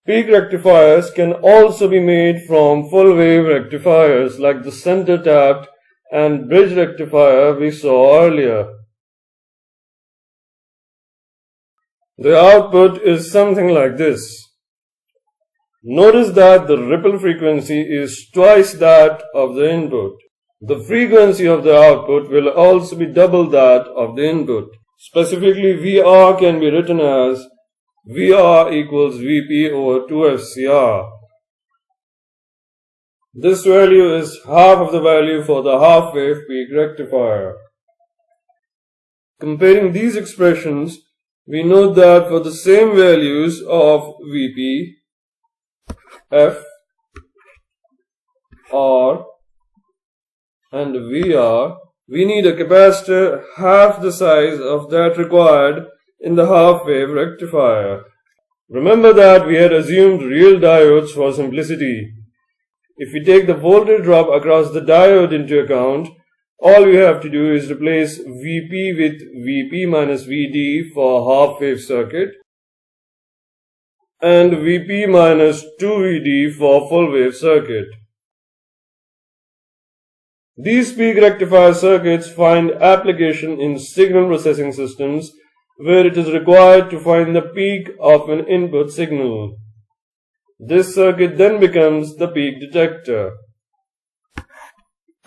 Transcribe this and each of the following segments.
Peak rectifiers can also be made from full wave rectifiers like the center tapped and bridge rectifier we saw earlier. The output is something like this. Notice that the ripple frequency is twice that of the input. The frequency of the output will also be double that of the input. Specifically, VR can be written as VR equals Vp over 2FCR. This value is half of the value for the half-wave peak rectifier. Comparing these expressions, we note that for the same values of Vp, F, R, and VR, we need a capacitor half the size of that required in the half-wave rectifier. Remember that we had assumed real diodes for simplicity. If we take the voltage drop across the diode into account, all we have to do is replace Vp with Vp minus Vd for half-wave circuit and Vp minus 2Vd for full-wave circuit. These peak rectifier circuits find application in signal processing systems where it is required to find the peak of an input signal. This circuit then becomes the peak detector.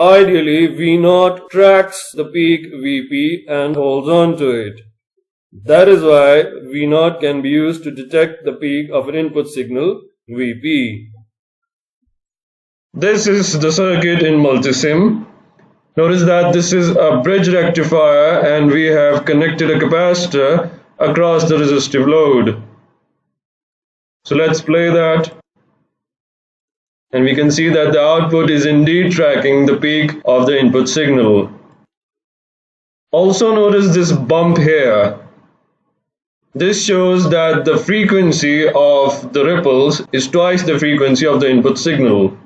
Ideally, V0 tracks the peak Vp and holds on to it. That is why V0 can be used to detect the peak of an input signal, Vp. This is the circuit in multisim. Notice that this is a bridge rectifier and we have connected a capacitor across the resistive load. So let's play that. And we can see that the output is indeed tracking the peak of the input signal. Also notice this bump here. This shows that the frequency of the ripples is twice the frequency of the input signal.